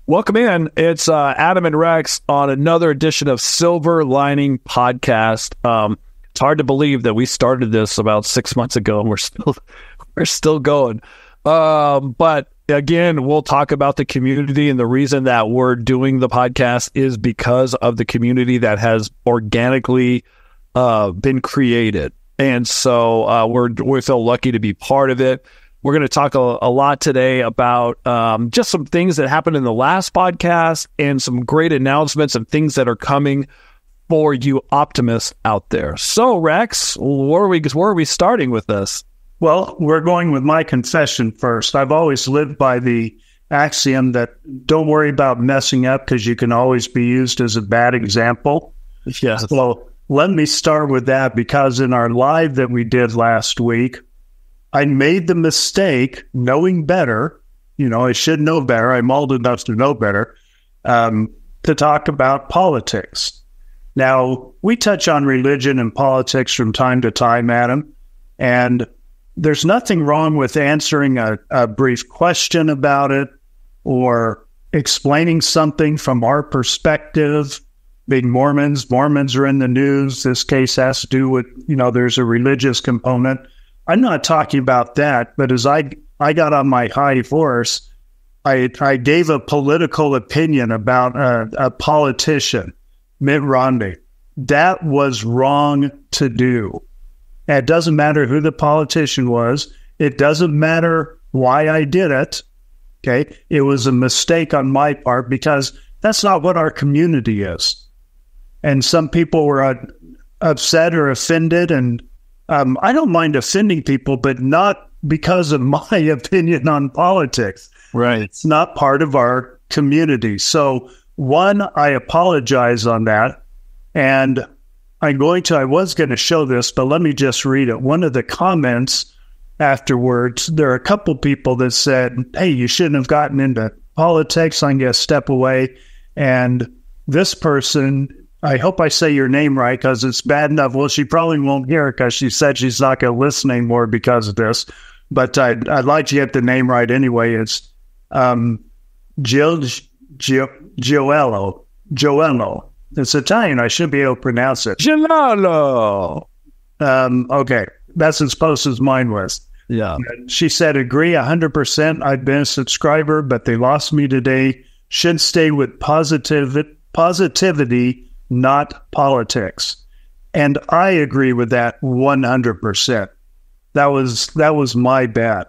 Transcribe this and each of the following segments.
Welcome in. It's Adam and Rex on another edition of Silver Lining Podcast. It's hard to believe that we started this about 6 months ago and we're still going. But again, we'll talk about the community, and the reason that we're doing the podcast is because of the community that has organically been created. And so we feel lucky to be part of it. We're going to talk a lot today about just some things that happened in the last podcast and some great announcements and things that are coming for you optimists out there. So, Rex, where are we starting with this? Well, we're going with my confession first. I've always lived by the axiom that don't worry about messing up because you can always be used as a bad example. Yes. So let me start with that, because in our live that we did last week, I made the mistake, knowing better, I should know better, I'm old enough to know better, to talk about politics. Now, we touch on religion and politics from time to time, Adam, and there's nothing wrong with answering a brief question about it or explaining something from our perspective. Being Mormons are in the news. This case has to do with, there's a religious component. I'm not talking about that, but as I got on my high horse, I gave a political opinion about a politician, Mitt Romney. That was wrong to do. And it doesn't matter who the politician was. It doesn't matter why I did it. Okay, it was a mistake on my part, because that's not what our community is. And some people were upset or offended, and I don't mind offending people, but not because of my opinion on politics. Right. It's not part of our community. So, one, I apologize on that. And I was going to show this, but let me just read it. One of the comments afterwards, there are a couple people that said, hey, you shouldn't have gotten into politics. I'm going to step away. And this person, I hope I say your name right, because it's bad enough. Well, she probably won't hear it because she said she's not going to listen anymore because of this. But I'd like to get the name right anyway. It's Joello. It's Italian. I should be able to pronounce it. Giollo. Okay. That's as close as mine was. Yeah. She said, agree 100%. I've been a subscriber, but they lost me today. Should stay with positivity, not politics. And I agree with that 100%. That was my bad.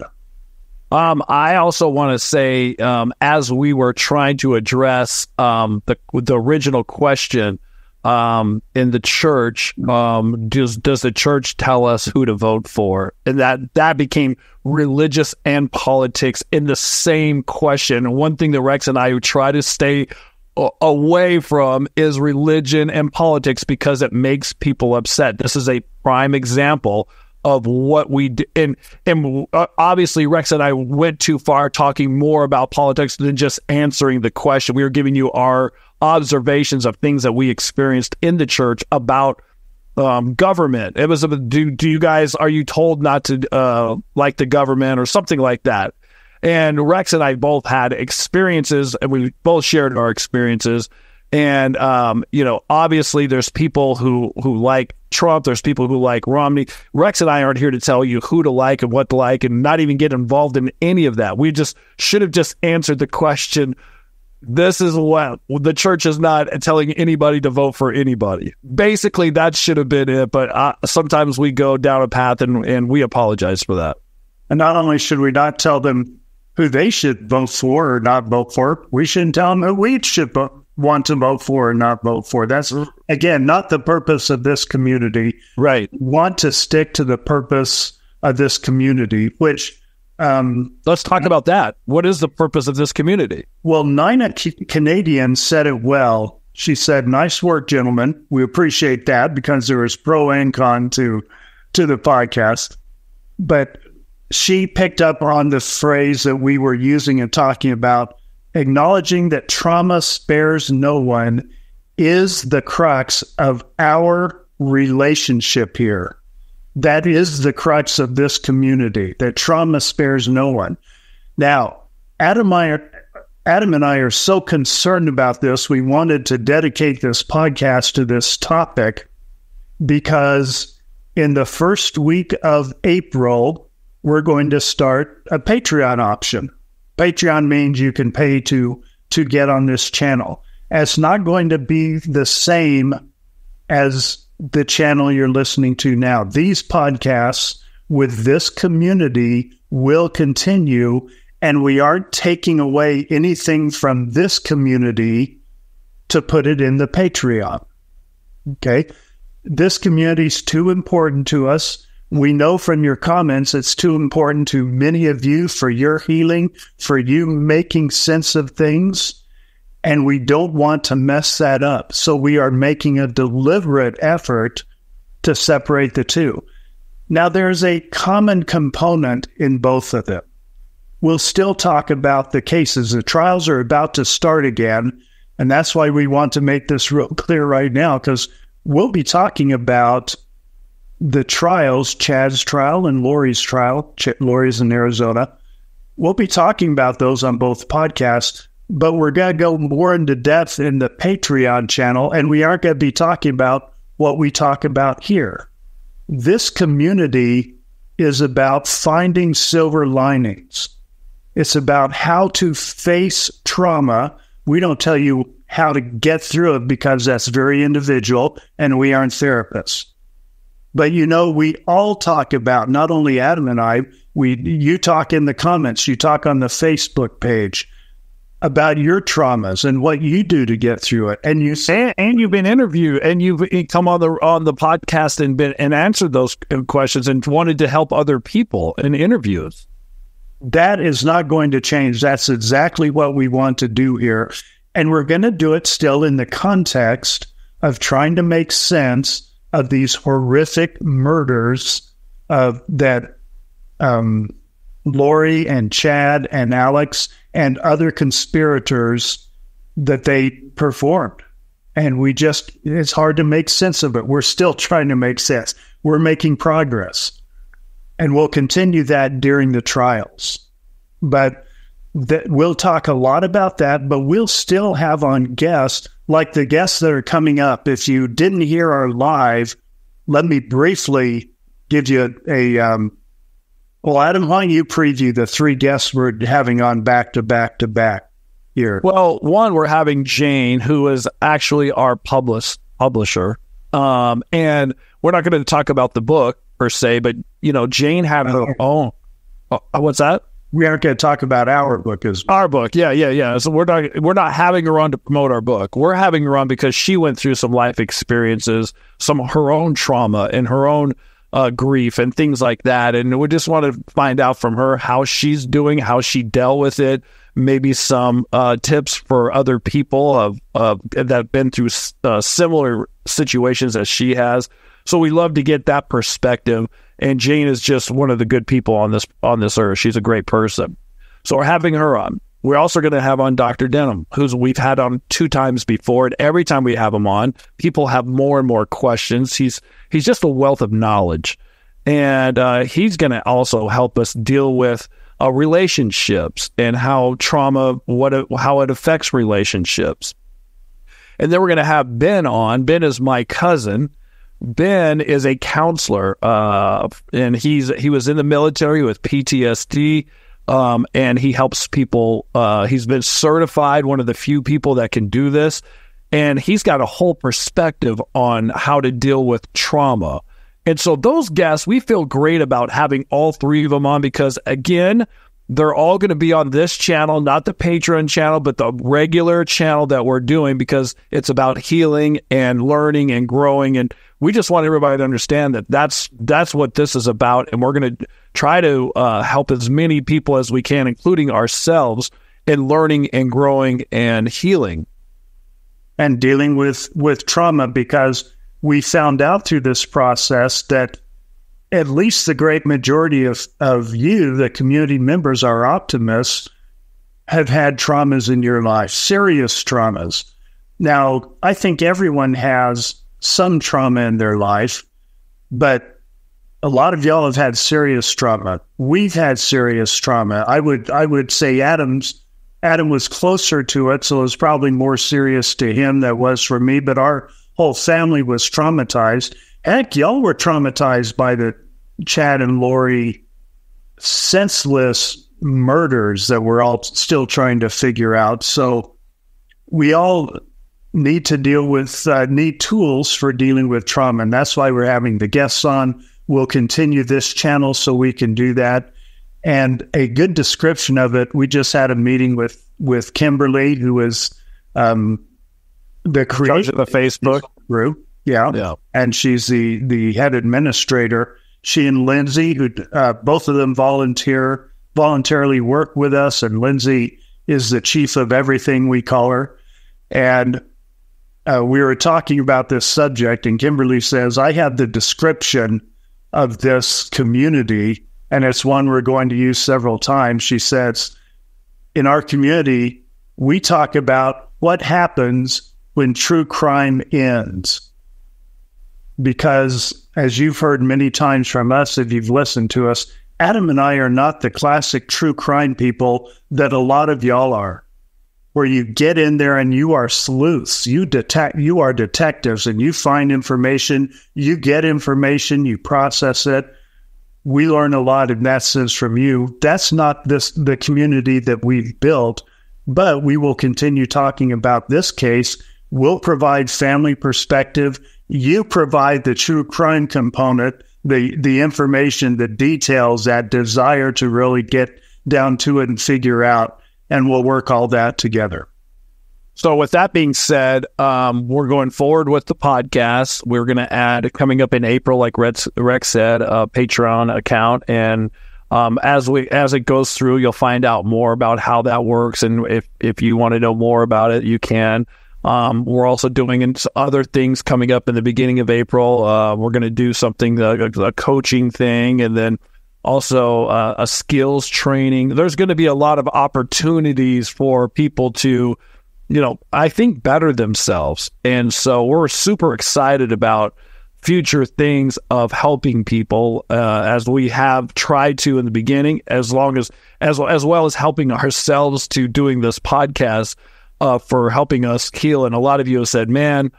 I also want to say, as we were trying to address the original question in the church, does the church tell us who to vote for? And that became religious and politics in the same question. And one thing that Rex and I try to stay away from is religion and politics, because it makes people upset. This is a prime example of what we do. And obviously Rex and I went too far talking more about politics than just answering the question. We were giving you our observations of things that we experienced in the church about government. It was, do you guys, are you told not to like the government or something like that? And Rex and I both had experiences, and we both shared our experiences. And, obviously there's people who like Trump. There's people who like Romney. Rex and I aren't here to tell you who to like and what to like, and not even get involved in any of that. We just should have just answered the question. This is what the church is not telling anybody to vote for anybody. Basically, that should have been it. But sometimes we go down a path, and we apologize for that. And not only should we not tell them who they should vote for or not vote for, we shouldn't tell them who we should want to vote for or not vote for. That's, again, not the purpose of this community. Right. We want to stick to the purpose of this community, which... let's talk about that. What is the purpose of this community? Well, Nina Canadian said it well. She said, nice work, gentlemen. We appreciate that, because there was pro and con to the podcast. But she picked up on the phrase that we were using and talking about, acknowledging that trauma spares no one is the crux of our relationship here. That is the crux of this community, that trauma spares no one. Now, Adam Adam and I are so concerned about this. We wanted to dedicate this podcast to this topic because in the first week of April, we're going to start a Patreon option. Patreon means you can pay to get on this channel. It's not going to be the same as the channel you're listening to now. These podcasts with this community will continue, and we aren't taking away anything from this community to put it in the Patreon. Okay? This community is too important to us. We know from your comments it's too important to many of you for your healing, for you making sense of things, and we don't want to mess that up. So we are making a deliberate effort to separate the two. Now, there's a common component in both of them. We'll still talk about the cases. The trials are about to start again, and that's why we want to make this real clear right now, because we'll be talking about the trials, Chad's trial and Lori's trial. Lori's in Arizona. We'll be talking about those on both podcasts, but we're going to go more into depth in the Patreon channel, and we aren't going to be talking about what we talk about here. This community is about finding silver linings. It's about how to face trauma. We don't tell you how to get through it because that's very individual, and we aren't therapists. But we all talk about, not only Adam and I, you talk in the comments, you talk on the Facebook page about your traumas and what you do to get through it. And you've been interviewed, and you've come on the podcast and answered those questions and wanted to help other people in interviews. That is not going to change. That's exactly what we want to do here. And we're going to do it still in the context of trying to make sense of these horrific murders that Lori and Chad and Alex and other conspirators that they performed. And it's hard to make sense of it. We're still trying to make sense. We're making progress. And we'll continue that during the trials. But we'll talk a lot about that, but we'll still have on guests, like the guests that are coming up. If you didn't hear our live, let me briefly give you well, Adam, why don't you preview the three guests we're having on back to back to back here? Well, one, we're having Jane, who is actually our publisher. And we're not going to talk about the book per se, but, Jane had her own. What's that? We aren't going to talk about our book our book. Yeah. So we're not having her on to promote our book. We're having her on because she went through some life experiences, some of her own trauma and her own grief and things like that. And we just want to find out from her how she's doing, how she dealt with it, maybe some tips for other people that have been through similar situations as she has. So we love to get that perspective. And Jane is just one of the good people on this earth. She's a great person. So we're having her on. We're also going to have on Dr. Denham, who's we've had on 2 times before. And every time we have him on, people have more and more questions. He's just a wealth of knowledge. And he's going to also help us deal with relationships and how trauma, how it affects relationships. And then we're going to have Ben on. Ben is my cousin. Ben is a counselor, and he was in the military with PTSD, and he helps people. He's been certified, one of the few people that can do this, and he's got a whole perspective on how to deal with trauma. And so those guests, we feel great about having all 3 of them on because, again, they're all going to be on this channel, not the Patreon channel, but the regular channel that we're doing because it's about healing and learning and growing. And we just want everybody to understand that that's what this is about. And we're going to try to help as many people as we can, including ourselves, in learning and growing and healing. And dealing with trauma, because we found out through this process that at least the great majority of you, the community members, our optimists, have had traumas in your life, serious traumas. Now, I think everyone has some trauma in their life, but a lot of y'all have had serious trauma. We've had serious trauma. I would say Adam's Adam was closer to it, so it was probably more serious to him than it was for me, but our whole family was traumatized. Heck, y'all were traumatized by the Chad and Lori senseless murders that we're all still trying to figure out. So we all need to need tools for dealing with trauma, and that's why we're having the guests on. We'll continue this channel so we can do that. And a good description of it, we just had a meeting with Kimberly, who is the creator of the Facebook group. Yeah. And she's the head administrator. She and Lindsay, who both of them voluntarily work with us, and Lindsay is the chief of everything, we call her. And we were talking about this subject, and Kimberly says, I have the description of this community, and it's one we're going to use several times. She says, in our community, we talk about what happens when true crime ends. Because, as you've heard many times from us, if you've listened to us, Adam and I are not the classic true crime people that a lot of y'all are, where you get in there and you are sleuths. You are detectives, and you find information, you get information, you process it. We learn a lot in that sense from you. That's not the community that we've built, but we will continue talking about this case. We'll provide family perspective. You provide the true crime component, the information, the details, that desire to really get down to it and figure out, and we'll work all that together. So with that being said, we're going forward with the podcast. We're going to add, coming up in April, like Rex said, a Patreon account. And as it goes through, you'll find out more about how that works. And if you want to know more about it, you can. We're also doing other things coming up in the beginning of April. We're going to do something, a coaching thing, and then also a skills training. There's going to be a lot of opportunities for people to, I think, better themselves. And so we're super excited about future things of helping people, as we have tried to in the beginning, as well as helping ourselves to doing this podcast, for helping us heal. And a lot of you have said, man,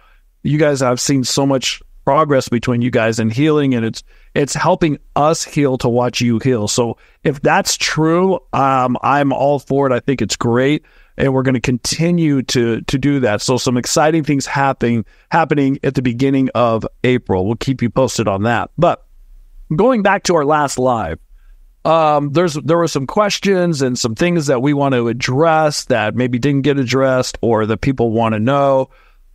you guys, I've seen so much progress between you guys in healing, and it's helping us heal to watch you heal. So if that's true, I'm all for it. I think it's great. And we're going to continue to do that. So some exciting things happening at the beginning of April. We'll keep you posted on that. But going back to our last live, there were some questions and some things that we want to address that maybe didn't get addressed or that people want to know.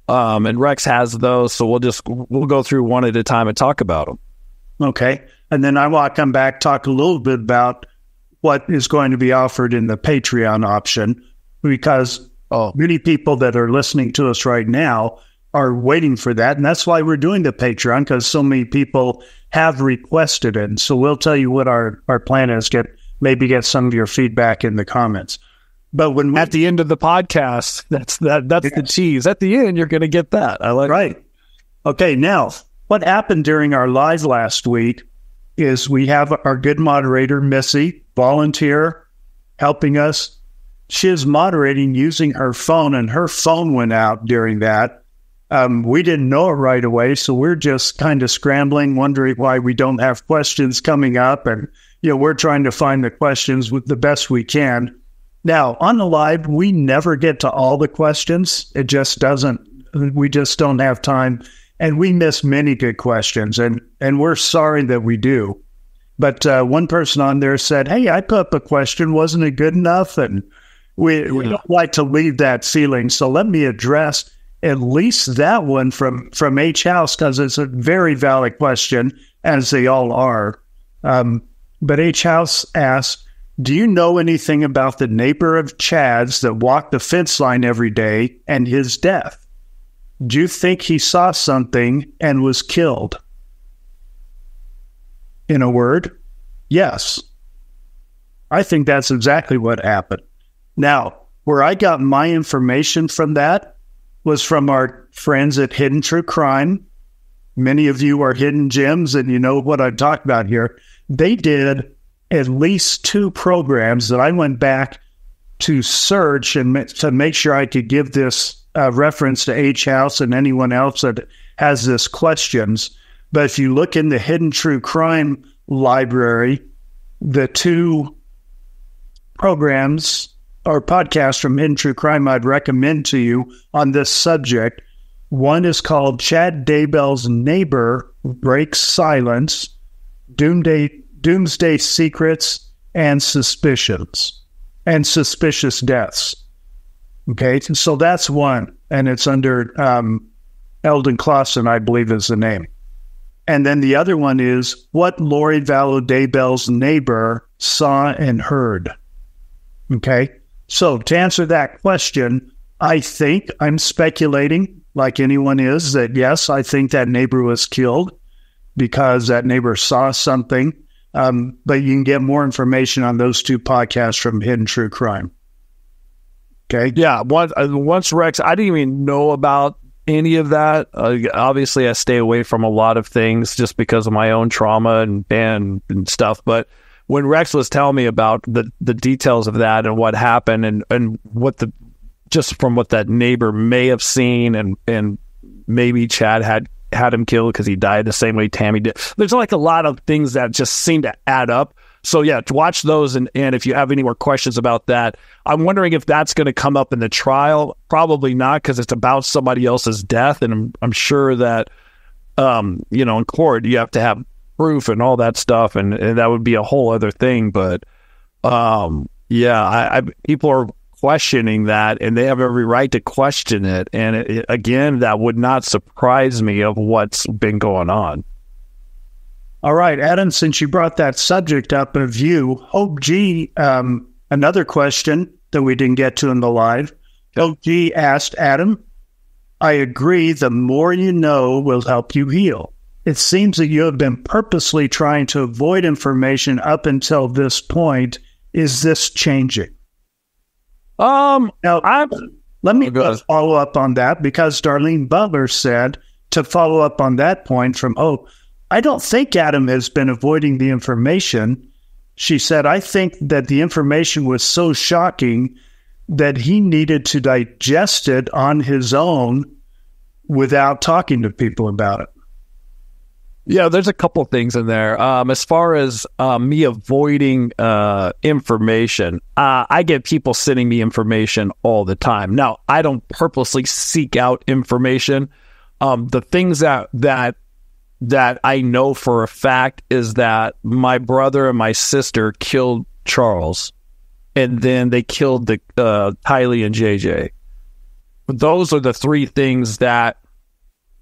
And Rex has those, so we'll go through one at a time and talk about them. Okay. And then I want to come back, talk a little bit about what is going to be offered in the Patreon option, because many people that are listening to us right now are waiting for that. And that's why we're doing the Patreon, because so many people have requested it. And so we'll tell you what our plan is, get some of your feedback in the comments. But at the end of the podcast, that's the tease. At the end, you're going to get that. I like right. That. Okay. Now, what happened during our live last week is we have our good moderator, Missy, volunteer, helping us. She is moderating using her phone, and her phone went out during that. We didn't know it right away, so we're just kind of scrambling, wondering why we don't have questions coming up. And, we're trying to find the questions with the best we can. Now, on the live, we never get to all the questions. It just doesn't, we just don't have time. And we miss many good questions, and we're sorry that we do. But one person on there said, hey, I put up a question. Wasn't it good enough? And we don't like to leave that feeling. So let me address at least that one from H. House, because it's a very valid question, as they all are. But H. House asks, do you know anything about the neighbor of Chad's that walked the fence line every day and his death? Do you think he saw something and was killed? In a word, yes. I think that's exactly what happened. Now, where I got my information from that was from our friends at Hidden True Crime. Many of you are Hidden Gems, and you know what I'm talking about here. They did at least 2 programs that I went back to search and to make sure I could give this reference to H House and anyone else that has this questions. But if you look in the Hidden True Crime library, the two programs or podcasts from Hidden True Crime I'd recommend to you on this subject. One is called Chad Daybell's Neighbor Breaks Silence, Doomsday Secrets and Suspicions, and Suspicious Deaths. Okay, so that's one, and it's under Eldon Clausen, I believe is the name. And then the other one is What Lori Vallow Daybell's Neighbor Saw and Heard. Okay, so to answer that question, I think I'm speculating, like anyone is, that yes, I think that neighbor was killed because that neighbor saw something. But you can get more information on those two podcasts from Hidden True Crime. Okay. Yeah. Once Rex, I didn't even know about any of that. Obviously, I stay away from a lot of things just because of my own trauma and stuff. But when Rex was telling me about the details of that and what happened and what just from what that neighbor may have seen and maybe Chad had him killed because he died the same way Tammy did. There's like a lot of things that just seem to add up. So yeah, to watch those and if you have any more questions about that, I'm wondering if that's going to come up in the trial. Probably not, because it's about somebody else's death, and I'm sure that in court you have to have proof and all that stuff, and that would be a whole other thing. But I people are questioning that, and they have every right to question it. And again, that would not surprise me of what's been going on. All right, Adam, since you brought that subject up of you, Hope G, another question that we didn't get to in the live. Hope G asked Adam, I agree the more you know will help you heal. It seems that you have been purposely trying to avoid information up until this point. Is this changing? Now, let me follow up on that, because Darlene Butler said, to follow up on that point from Hope, I don't think Adam has been avoiding the information. She said, I think that the information was so shocking that he needed to digest it on his own without talking to people about it. Yeah, there's a couple things in there. As far as me avoiding information, I get people sending me information all the time. Now, I don't purposely seek out information. The things that I know for a fact is that my brother and my sister killed Charles, and then they killed the Tylee and JJ. Those are the three things that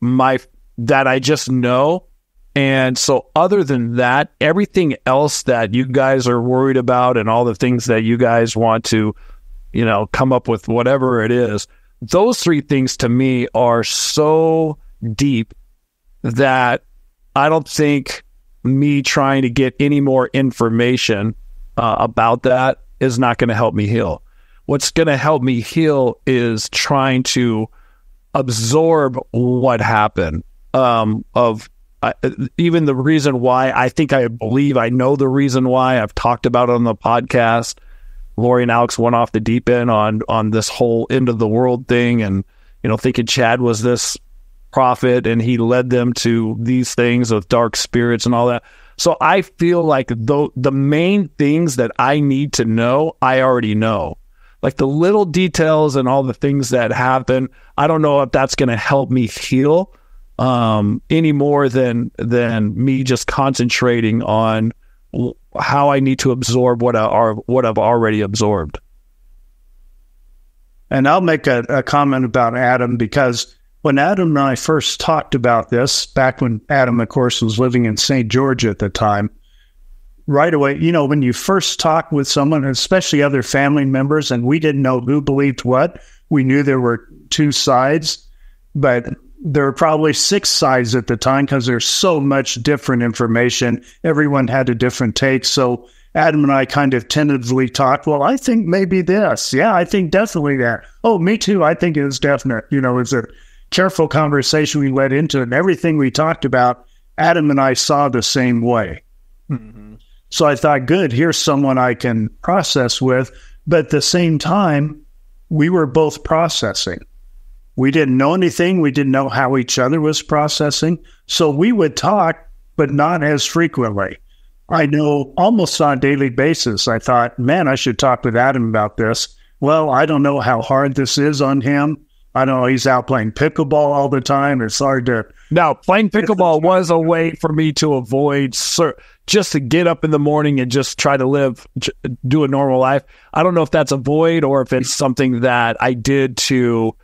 I just know. And so other than that, everything else that you guys are worried about and all the things that you guys want to, come up with, whatever it is, those three things to me are so deep that I don't think me trying to get any more information about that is not going to help me heal. What's going to help me heal is trying to absorb what happened, even the reason why. I believe I know the reason why. I've talked about it on the podcast. Lori and Alex went off the deep end on this whole end of the world thing, and thinking Chad was this prophet and he led them to these things of dark spirits and all that. So I feel like the main things that I need to know, I already know. Like the little details and all the things that happen, I don't know if that's going to help me heal any more than me just concentrating on how I need to absorb what I've already absorbed. And I'll make a comment about Adam, because when Adam and I first talked about this, back when Adam, of course, was living in St. George at the time, right away, when you first talk with someone, especially other family members, and we didn't know who believed what, we knew there were two sides, but there were probably 6 sides at the time, because there's so much different information. Everyone had a different take. So Adam and I kind of tentatively talked, well, I think maybe this. Yeah, I think definitely that. Oh, me too. I think it was definite. It was a careful conversation we led into, and everything we talked about, Adam and I saw the same way. Mm-hmm. So I thought, good, here's someone I can process with. But at the same time, we were both processing. We didn't know anything. We didn't know how each other was processing. So we would talk, but not as frequently. I know almost on a daily basis, I thought, man, I should talk with Adam about this. Well, I don't know how hard this is on him. I don't know. He's out playing pickleball all the time. It's hard to... Now, playing pickleball was a way for me to avoid, just to get up in the morning and just try to do a normal life. I don't know if that's a void or if it's something that I did to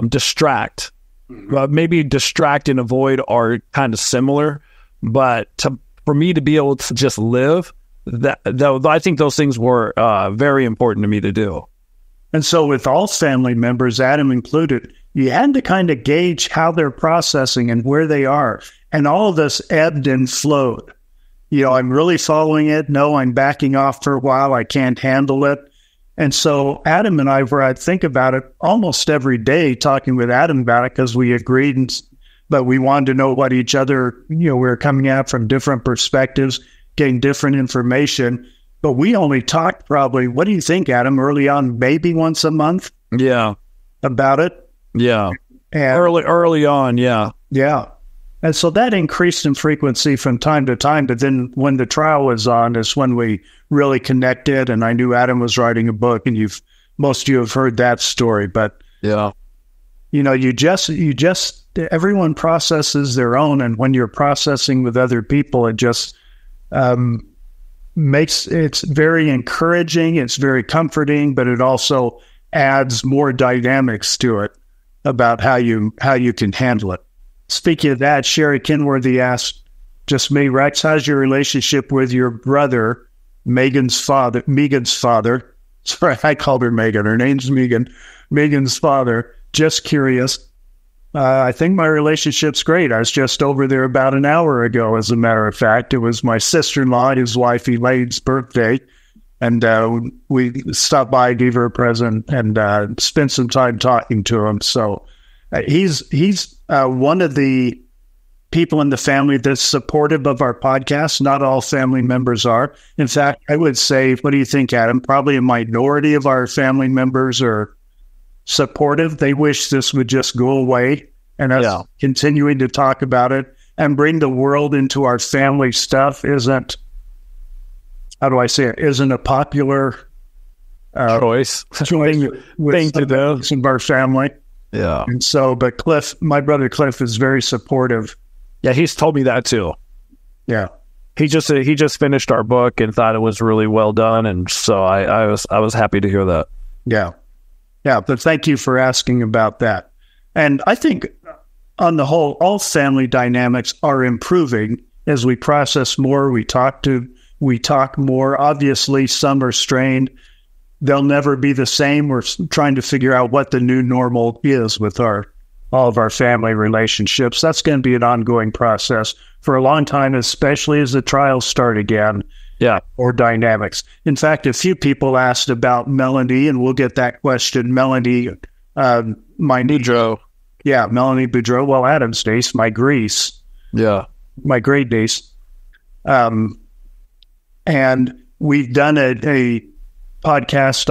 distract. Maybe distract and avoid are kind of similar, but for me to be able to just live, I think those things were very important to me to do. And so with all family members, Adam included, you had to kind of gauge how they're processing and where they are. And all of this ebbed and flowed. I'm really following it. No, I'm backing off for a while. I can't handle it. And so Adam and I I'd think about it almost every day, talking with Adam about it because we agreed, but we wanted to know what each other, we were coming at from different perspectives, getting different information. But we only talked probably, what do you think, Adam, early on, maybe once a month? Yeah. About it? Yeah. And early on, yeah. Yeah. And so that increased in frequency from time to time. But then when the trial was on is when we really connected. And I knew Adam was writing a book, and most of you have heard that story. But, yeah, you just, everyone processes their own. And when you're processing with other people, it just, it's very encouraging, it's very comforting, but it also adds more dynamics to it about how you can handle it. Speaking of that, Sherry Kenworthy asked, just me, Rex, how's your relationship with your brother, Megan's father? Sorry, I called her Megan. Her name's Megan. Megan's father. Just curious. I think my relationship's great. I was just over there about an hour ago, as a matter of fact. It was my sister-in-law, his wife Elaine's birthday, and we stopped by, gave her a present, and spent some time talking to him. So he's one of the people in the family that's supportive of our podcast. Not all family members are. In fact, I would say, what do you think, Adam? Probably a minority of our family members are supportive. They wish this would just go away, and us continuing to talk about it and bring the world into our family stuff isn't a popular choice thing to do in our family. Yeah. And so, but Cliff, my brother Cliff, is very supportive. Yeah, he's told me that too. Yeah. He just finished our book and thought it was really well done, and so I was happy to hear that. Yeah. Yeah, but thank you for asking about that. And I think on the whole, all family dynamics are improving as we process more, we talk more. Obviously, some are strained. They'll never be the same. We're trying to figure out what the new normal is with all of our family relationships. That's going to be an ongoing process for a long time, especially as the trials start again. Yeah. Or dynamics. In fact, a few people asked about Melanie, and we'll get that question. Melanie, my Boudreau. Yeah, Melanie Boudreau. Well, Adam's niece, my great niece. And we've done a podcast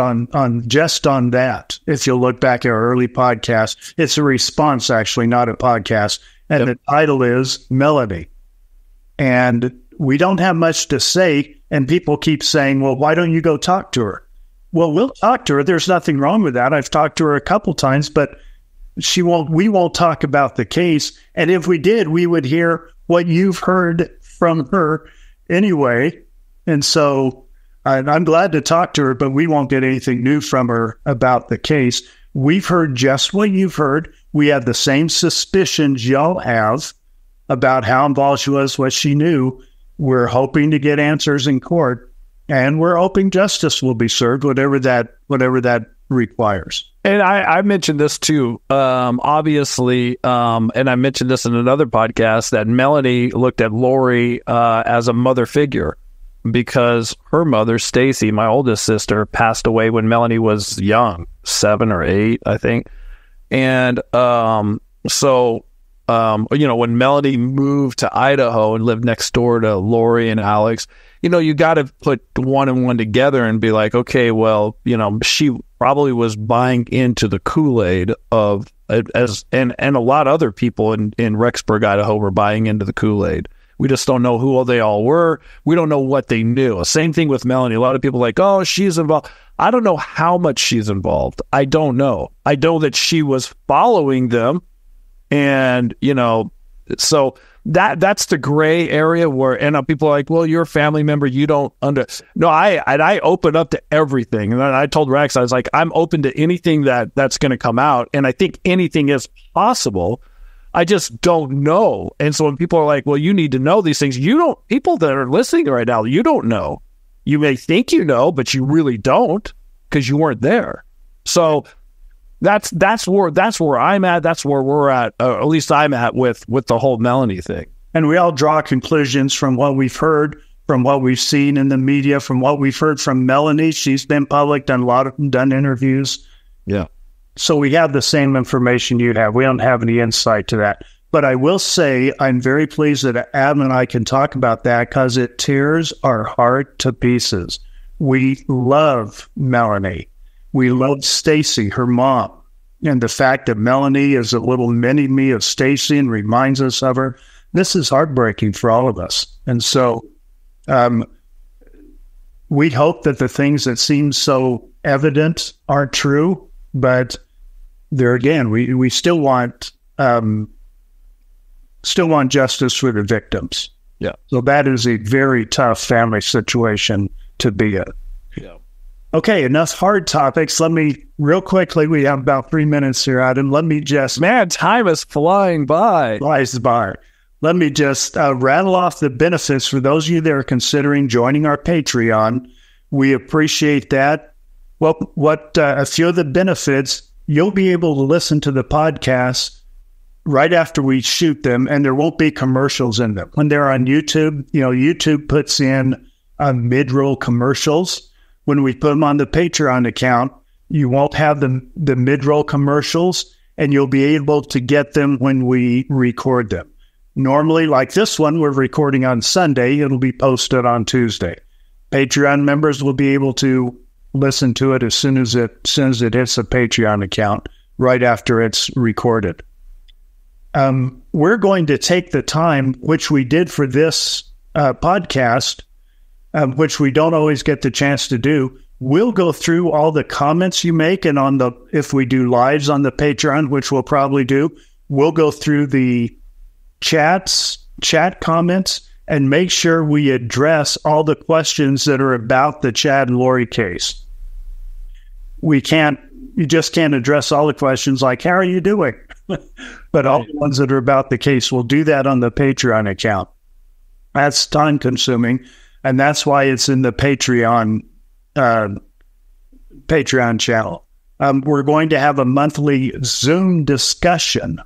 on that. If you'll look back at our early podcast, it's a response, actually, not a podcast. And the title is Melanie. And we don't have much to say. And people keep saying, well, why don't you go talk to her? Well, we'll talk to her. There's nothing wrong with that. I've talked to her a couple times, but we won't talk about the case. And if we did, we would hear what you've heard from her anyway. And so I'm glad to talk to her, but we won't get anything new from her about the case. We've heard just what you've heard. We have the same suspicions y'all have about how involved she was, what she knew. We're hoping to get answers in court, and we're hoping justice will be served, whatever that requires. And I mentioned this too, obviously, and I mentioned this in another podcast, that Melanie looked at Lori as a mother figure because her mother, Stacy, my oldest sister, passed away when Melanie was young, 7 or 8, I think. And so when Melanie moved to Idaho and lived next door to Lori and Alex, you got to put one and one together and be like, okay, well, she probably was buying into the Kool-Aid and a lot of other people in Rexburg, Idaho were buying into the Kool-Aid. We just don't know who they all were. We don't know what they knew. Same thing with Melanie. A lot of people are like, oh, she's involved. I don't know how much she's involved. I don't know. I know that she was following them. And, so that's the gray area where, people are like, well, you're a family member. You don't no, I open up to everything. And then I told Rex, I was like, I'm open to anything that's going to come out. And I think anything is possible. I just don't know. And so when people are like, well, you need to know these things, people that are listening right now, you don't know. You may think you know, but you really don't because you weren't there. So that's where I'm at. That's where we're at. At least I'm at with the whole Melanie thing. And we all draw conclusions from what we've heard, from what we've seen in the media, from what we've heard from Melanie. She's been public, done interviews. Yeah. So we have the same information you have. We don't have any insight to that. But I will say I'm very pleased that Adam and I can talk about that because it tears our heart to pieces. We love Melanie. We love Stacy, her mom. And the fact that Melanie is a little mini-me of Stacy and reminds us of her, this is heartbreaking for all of us. And so we hope that the things that seem so evident aren't true, but there again, we still want justice for the victims. Yeah. So that is a very tough family situation to be in. Yeah. Okay, enough hard topics. Let me, real quickly, we have about 3 minutes here, Adam. Let me just... Man, time is flying by. Flies by. Let me just rattle off the benefits for those of you that are considering joining our Patreon. We appreciate that. A few of the benefits, you'll be able to listen to the podcast right after we shoot them, and there won't be commercials in them. When they're on YouTube, YouTube puts in mid-roll commercials. When we put them on the Patreon account, you won't have the mid-roll commercials, and you'll be able to get them when we record them. Normally, like this one, we're recording on Sunday. It'll be posted on Tuesday. Patreon members will be able to listen to it as soon as it hits a Patreon account, right after it's recorded. We're going to take the time, which we did for this podcast, which we don't always get the chance to do. We'll go through all the comments you make, and if we do lives on the Patreon, which we'll probably do, we'll go through the chat comments and make sure we address all the questions that are about the Chad and Lori case. You just can't address all the questions like, how are you doing? But all the ones that are about the case, we'll do that on the Patreon account. That's time consuming, and that's why it's in the Patreon channel. We're going to have a monthly Zoom discussion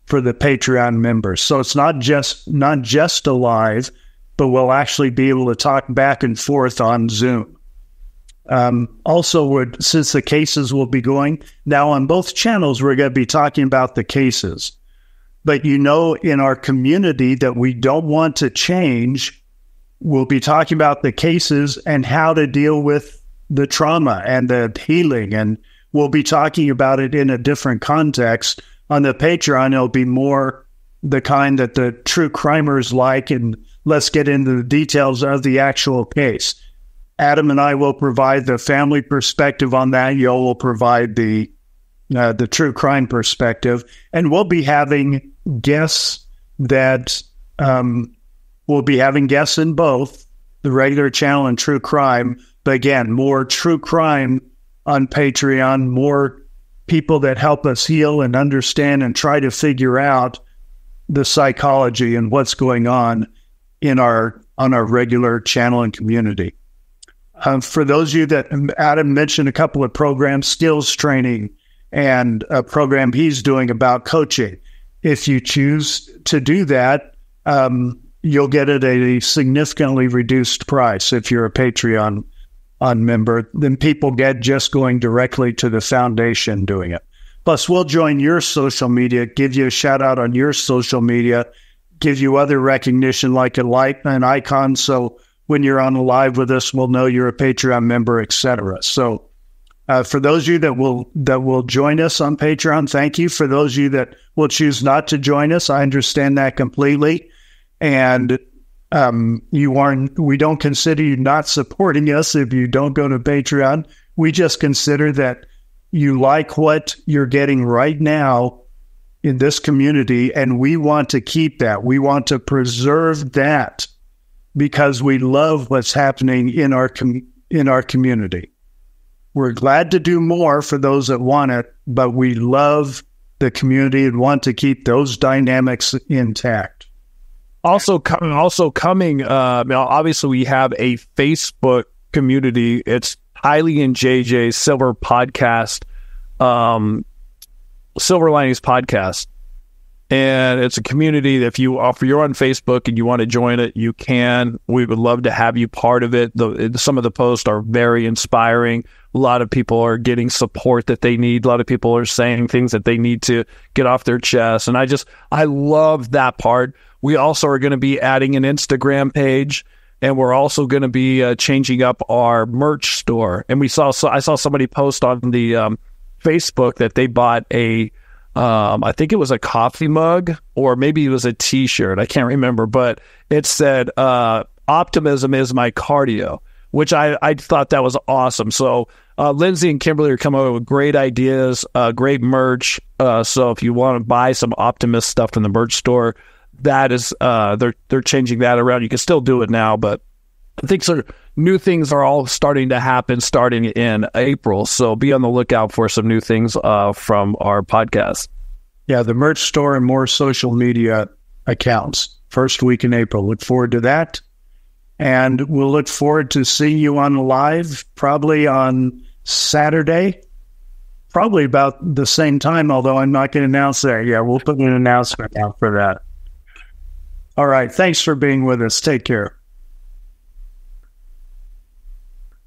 for the Patreon members. So it's not just a live, but we'll actually be able to talk back and forth on Zoom. Also, since the cases will be going now on both channels, we're going to be talking about the cases. But in our community that we don't want to change, we'll be talking about the cases and how to deal with the trauma and the healing. And we'll be talking about it in a different context. On the Patreon, it'll be more the kind that the true crimers like, and let's get into the details of the actual case. Adam and I will provide the family perspective on that. Yo will provide the true crime perspective, and we'll be having guests we'll be having guests in both the regular channel and true crime. But again, more true crime on Patreon, more people that help us heal and understand and try to figure out the psychology and what's going on on our regular channel and community. For those of you that Adam mentioned a couple of programs, skills training, and a program he's doing about coaching. If you choose to do that, you'll get it at a significantly reduced price. If you're a Patreon member, then people get just going directly to the foundation doing it. Plus, we'll join your social media, give you a shout out on your social media, give you other recognition like a like, an icon. So when you're on the live with us, we'll know you're a Patreon member, etc. So for those of you that will join us on Patreon, thank you. For those of you that will choose not to join us, I understand that completely. And we don't consider you not supporting us if you don't go to Patreon. We just consider that you like what you're getting right now in this community, and we want to keep that. We want to preserve that because we love what's happening in our community. We're glad to do more for those that want it, but we love the community and want to keep those dynamics intact. Also coming. Obviously, we have a Facebook community. It's Highly in JJ's Silver Podcast, Silver Linings Podcast, and it's a community that if you're on Facebook and you want to join it, you can. We would love to have you part of it. Some of the posts are very inspiring. A lot of people are getting support that they need. A lot of people are saying things that they need to get off their chest, and I love that part. We also are going to be adding an Instagram page. And we're also going to be changing up our merch store. And I saw somebody post on the Facebook that they bought I think it was a coffee mug, or maybe it was a T-shirt. I can't remember, but it said, "Optimism is my cardio," which I thought that was awesome. So Lindsay and Kimberly are coming up with great ideas, great merch. So if you want to buy some Optimist stuff from the merch store, that is, they're changing that around. You can still do it now, but I think new things are all starting to happen starting in April. So be on the lookout for some new things from our podcast. Yeah, the merch store and more social media accounts. First week in April. Look forward to that. And we'll look forward to seeing you on live, probably on Saturday, probably about the same time, although I'm not going to announce that. Yeah, we'll put an announcement out for that. All right. Thanks for being with us. Take care.